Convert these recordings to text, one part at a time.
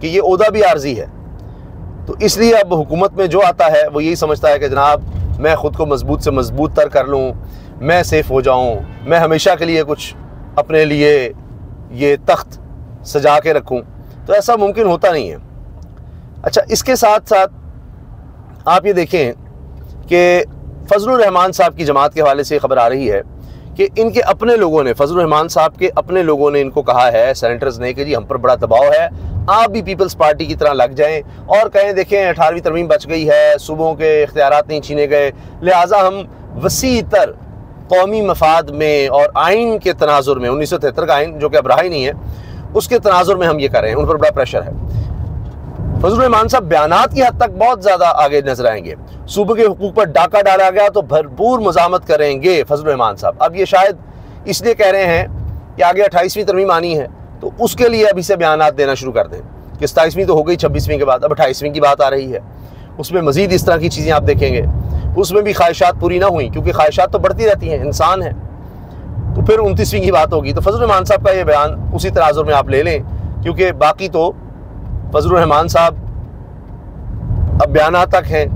کہ یہ عہدہ بھی عارضی ہے. تو اس لیے اب حکومت میں جو آتا ہے وہ یہی سمجھتا ہے کہ جناب میں خود کو مضبوط سے مضبوط تر کر لوں, میں سیف ہو جاؤں, میں ہمیشہ کے لیے کچھ اپنے لیے یہ تخت سجا کے رکھوں. تو ایسا ممکن ہوتا نہیں ہے. اچھا, اس کے ساتھ ساتھ آپ یہ دیکھیں کہ فضل الرحمان صاحب کی جماعت کے حوالے سے یہ خبر آ رہی ہے کہ ان کے اپنے لوگوں نے, فضل الرحمان صاحب کے اپنے لوگوں نے ان کو کہا ہے, سینیٹرز نے, کہ جی ہم پر بڑا دباؤ ہے, آپ بھی پیپلز پارٹی کی طرح لگ جائیں اور کہیں دیکھیں 18ویں ترمیم بچ گئی ہے, صوبوں کے اختیارات نہیں چھینے گئے, لہٰذا ہم وسیع تر قومی مفاد میں اور آئین کے تناظر میں, 1973 کا آئین جو کہ اب رہا ہی نہیں ہے, اس کے تناظر میں ہم یہ کر رہے ہیں. ان پر بڑا پریشر ہے. فضل الرحمان صاحب بیانات کی حد تک بہت زیادہ آگے نظر آئیں گے. صوبے کے حقوق پر ڈاکہ ڈالا گیا تو بھرپور مزاحمت کریں گے فضل الرحمان صاحب. اب یہ شاید اس لیے کہہ رہے ہیں کہ آگے 28ویں ترمیم آنی ہے تو اس کے لیے ابھی سے بیانات دینا شروع کر دیں کہ 27ویں تو ہو گئی, 26ویں کے بعد اب 28ویں کی بات آ رہی ہے. اس میں مزید اس طرح کی چیزیں آپ دیکھیں گے. اس میں بھی خواہشات پوری نہ ہوئیں, کیونکہ خواہشات تو بڑھتی رہتی ہیں, انسان ہیں. تو پھر 29ویں کی بات ہوگی. تو فضل الرحمان صاحب کا یہ بیان اسی تناظر میں آپ لے لیں, کیونکہ باقی تو فضل الرحمان صاحب اب بیانات تک ہیں.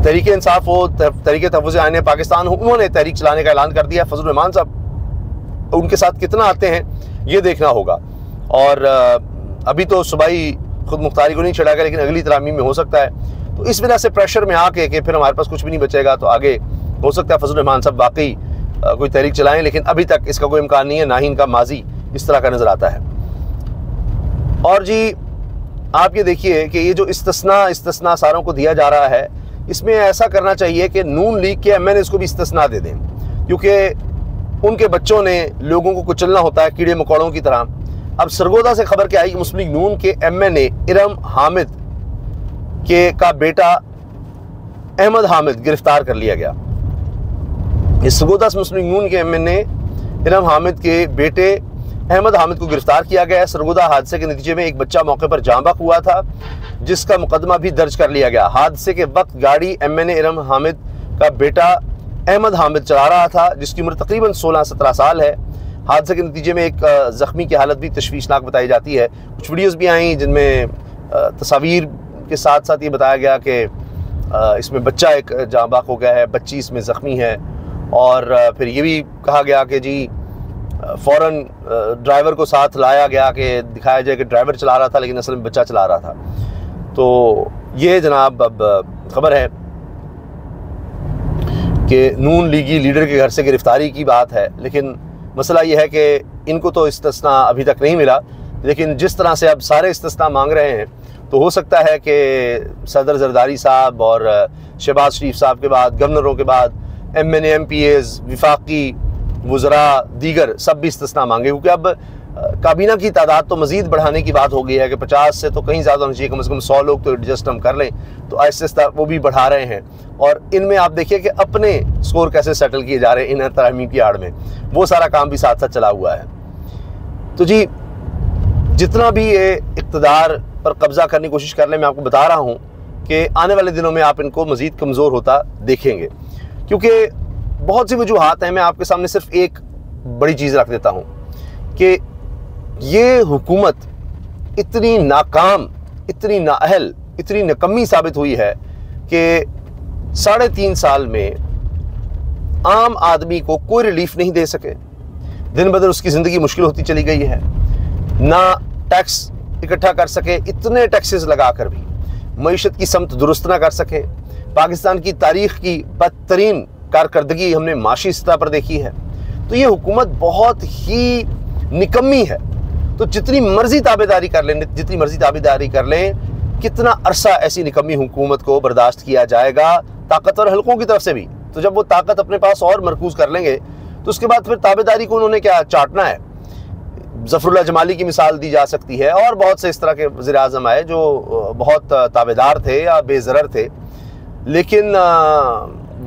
تحریک انصاف ہو, تحریک تحفظ آئین پاکستان ہو, انہوں نے تحریک چلانے کا اعلان کر دیا. فضل الرحمان صاحب ان کے ساتھ کتنا آتے ہیں یہ دیکھنا ہوگا. اور ابھی تو صوبائی خود مختاری کو نہیں چڑھا گیا, لیکن اگلی ترامیم میں ہو سکتا ہے. تو اس وجہ سے پریشر میں آ کے کہ پھر ہمارے پاس کچھ بھی نہیں بچے گا, تو آگے ہو سکتا ہے فضل الرحمان صاحب واقعی کوئی تحریک چلائیں, لیکن ابھی تک اس کا کوئی امکان نہیں ہے, نہ ہی ان کا ماضی اس طرح کا نظر آتا ہے. اور جی آپ یہ دیکھیے کہ یہ جو استثناء ساروں کو دیا جا رہا ہے, اس میں ایسا کرنا چاہیے کہ نون لیگ کے ایم این ایز کو بھی استثناء دے دیں, کیونکہ ان کے بچوں نے لوگوں کو کچلنا ہوتا ہے کیڑے مکوڑوں کی طرح. اب سرگودا سے خبر کیا آئی کہ مسلم لیگ نون کے ایم این اے ارم حامد کا بیٹا احمد حامد گرفتار کر لیا گیا. اس سرگودا سے مسلم لیگ نون کے ایم این اے ارم حامد کے بیٹے احمد حامد کو گرفتار کیا گیا ہے. سرگودا حادثے کے نتیجے میں ایک بچہ موقع پر جاں بحق ہوا تھا, جس کا مقدمہ بھی درج کر لیا گیا. حادثے کے وقت گاڑی ایم این اے ارم حامد کا بیٹا احمد حامد چلا رہا تھا, جس کی عمر تقریباً 16-17 سال ہے. حادثے کے نتیجے میں ایک زخمی کی حالت بھی تشویشناک بتائی جاتی ہے. کچھ ویڈیوز بھی آئیں جن میں تصاویر کے ساتھ ساتھ یہ بتایا گیا کہ اس میں بچہ ایک جاں بحق ہو گیا ہے, بچی اس میں زخمی ہے. اور پھر یہ بھی کہا گیا کہ جی فوراً ڈرائیور کو ساتھ لایا گیا کہ دکھایا جائے کہ ڈرائیور چلا رہا تھا, لیکن اصل میں بچہ چلا رہا تھا. تو یہ جناب اب خبر ہے کہ نون لیگی لیڈر کے گھر سے گرفتاری کی بات ہے, لیکن مسئلہ یہ ہے کہ ان کو تو استثناء ابھی تک نہیں ملا. لیکن جس طرح سے اب سارے استثناء مانگ رہے ہیں, تو ہو سکتا ہے کہ صدر زرداری صاحب اور شہباز شریف صاحب کے بعد, گورنروں کے بعد ایم این اے, ایم پی ایز, وفاقی وزراء, دیگر سب بھی استثناء مانگے, کیونکہ اب کابینہ کی تعداد تو مزید بڑھانے کی بات ہو گئی ہے کہ 50 سے تو کہیں زیادہ ہونا چاہیے, کم از کم 100 لوگ تو ایڈجسٹ ہم کر لیں. تو آہستہ آہستہ وہ بھی بڑھا رہے ہیں, اور ان میں آپ دیکھیے کہ اپنے سکور کیسے سیٹل کیے جا رہے ہیں ان ترامیم کی آڑ میں, وہ سارا کام بھی ساتھ ساتھ چلا ہوا ہے. تو جی جتنا بھی یہ اقتدار پر قبضہ کرنے کی کوشش کر لیں, میں آپ کو بتا رہا ہوں کہ آنے والے دنوں میں آپ ان کو مزید کمزور ہوتا دیکھیں گے, کیونکہ بہت سی وجوہات ہیں. میں آپ کے سامنے صرف ایک بڑی چیز رکھ دیتا ہوں کہ یہ حکومت اتنی ناکام, اتنی نااہل, اتنی نکمی ثابت ہوئی ہے کہ 3.5 سال میں عام آدمی کو کوئی ریلیف نہیں دے سکے. دن بدن اس کی زندگی مشکل ہوتی چلی گئی ہے, نہ ٹیکس اکٹھا کر سکے, اتنے ٹیکسز لگا کر بھی معیشت کی سمت درست نہ کر سکے. پاکستان کی تاریخ کی بدترین کارکردگی ہم نے معاشی سطح پر دیکھی ہے. تو یہ حکومت بہت ہی نکمی ہے. تو جتنی مرضی تابعداری کر لیں, کتنا عرصہ ایسی نکمی حکومت کو برداشت کیا جائے گا طاقتور حلقوں کی طرف سے بھی. تو جب وہ طاقت اپنے پاس اور مرکوز کر لیں گے تو اس کے بعد پھر تابعداری کو انہوں نے کیا چاٹنا ہے. ظفر اللہ جمالی کی مثال دی جا سکتی ہے, اور بہت سے اس طرح کے وزیر اعظم آئے جو بہت تابعدار تھے یا بے ضرر تھے, لیکن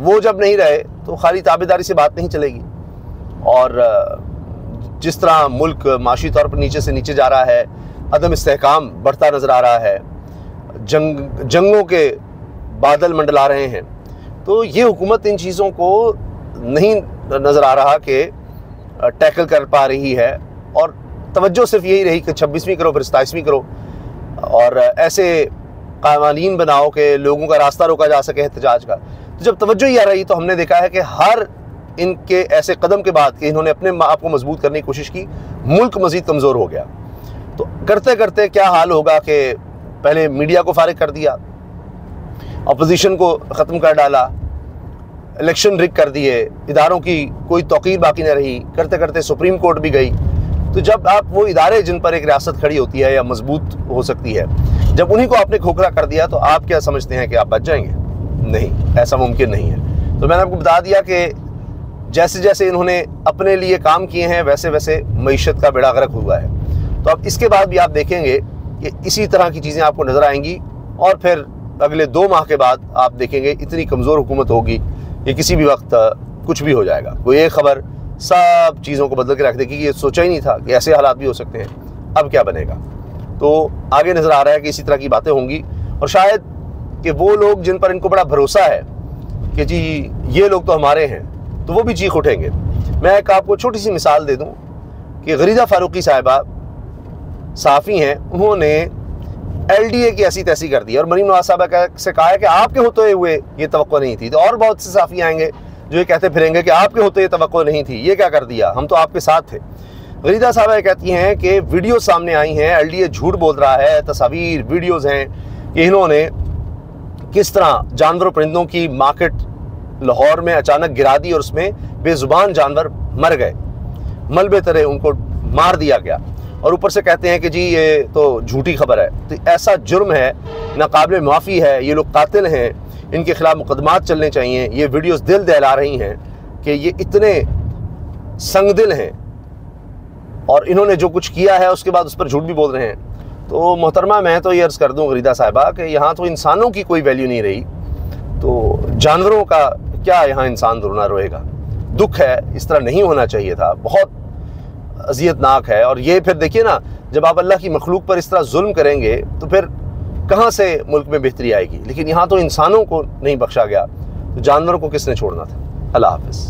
وہ جب نہیں رہے تو خالی تابعداری سے بات نہیں چلے گی. اور جس طرح ملک معاشی طور پر نیچے سے نیچے جا رہا ہے, عدم استحکام بڑھتا نظر آ رہا ہے, جنگوں کے بادل منڈلا رہے ہیں, تو یہ حکومت ان چیزوں کو نہیں نظر آ رہا کہ ٹیکل کر پا رہی ہے. اور توجہ صرف یہی رہی کہ 26ویں کرو پھر 27ویں کرو اور ایسے قوانین بناؤ کہ لوگوں کا راستہ روکا جا سکے احتجاج کا. تو جب توجہ ہی آ رہی تو ہم نے دیکھا ہے کہ ہر ان کے ایسے قدم کے بعد کہ انہوں نے اپنے آپ کو مضبوط کرنے کی کوشش کی، ملک مزید کمزور ہو گیا. تو کرتے کرتے کیا حال ہوگا کہ پہلے میڈیا کو فارغ کر دیا، اپوزیشن کو ختم کر ڈالا، الیکشن رگ کر دیے، اداروں کی کوئی توقیر باقی نہ رہی، کرتے کرتے سپریم کورٹ بھی گئی. تو جب آپ وہ ادارے جن پر ایک ریاست کھڑی ہوتی ہے یا مضبوط ہو سکتی ہے، جب انہیں کو آپ نے کھوکھلا کر دیا تو آپ کیا سمجھتے ہیں کہ آپ بچ جائیں گے؟ نہیں، ایسا ممکن نہیں ہے. تو میں نے آپ کو بتا دیا کہ جیسے جیسے انہوں نے اپنے لیے کام کیے ہیں ویسے ویسے معیشت کا بیڑا غرق ہوا ہے. تو اب اس کے بعد بھی آپ دیکھیں گے کہ اسی طرح کی چیزیں آپ کو نظر آئیں گی اور پھر اگلے 2 ماہ کے بعد آپ دیکھیں گے اتنی کمزور حکومت ہوگی کہ کسی بھی وقت کچھ بھی ہو جائے گا. کوئی ایک خبر سب چیزوں کو بدل کے رکھ دے گی. یہ سوچا ہی نہیں تھا کہ ایسے حالات بھی ہو سکتے ہیں. اب کیا بنے گا؟ تو آگے نظر آ رہا ہے کہ اسی طرح کی باتیں ہوں گی اور شاید کہ وہ لوگ جن پر ان کو بڑا بھروسہ ہے کہ جی یہ لوگ تو ہمارے ہیں تو وہ بھی چیخ اٹھیں گے. میں ایک آپ کو چھوٹی سی مثال دے دوں کہ غریدہ فاروقی صاحبہ صحافی ہیں، انہوں نے ایل ڈی اے کی ایسی تیسی کر دی اور مریم نواز صاحبہ سے کہا ہے کہ آپ کے ہوتے ہوئے یہ توقع نہیں تھی. تو اور بہت سے صحافی آئیں گے جو یہ کہتے پھریں گے کہ آپ کے ہوتے یہ توقع نہیں تھی، یہ کیا کر دیا، ہم تو آپ کے ساتھ تھے. غریدہ صاحبہ کہتی ہیں کہ ویڈیو سامنے آئی ہیں، ایل ڈی اے جھوٹ بول رہا ہے، تصاویر ویڈیوز ہیں کہ انہوں نے کس طرح جانوروں پرندوں کی مارکیٹ لاہور میں اچانک گرا دی اور اس میں بے زبان جانور مر گئے، ملبے طرح ان کو مار دیا گیا. اور اوپر سے کہتے ہیں کہ جی یہ تو جھوٹی خبر ہے. تو ایسا جرم ہے، ناقابل معافی ہے، یہ لوگ قاتل ہیں، ان کے خلاف مقدمات چلنے چاہیے. یہ ویڈیوز دل دہلا رہی ہیں کہ یہ اتنے سنگ دل ہیں اور انہوں نے جو کچھ کیا ہے اس کے بعد اس پر جھوٹ بھی بول رہے ہیں. تو محترمہ میں تو یہ عرض کر دوں غریدہ صاحبہ کہ یہاں تو انسانوں کی کوئی ویلیو نہیں رہی، تو جانوروں کا کیا یہاں انسان رونا روئے گا؟ دکھ ہے، اس طرح نہیں ہونا چاہیے تھا، بہت اذیت ناک ہے. اور یہ پھر دیکھیے نا، جب آپ اللہ کی مخلوق پر اس طرح ظلم کریں گے تو پھر کہاں سے ملک میں بہتری آئے گی؟ لیکن یہاں تو انسانوں کو نہیں بخشا گیا، تو جانوروں کو کس نے چھوڑنا تھا؟ اللہ حافظ.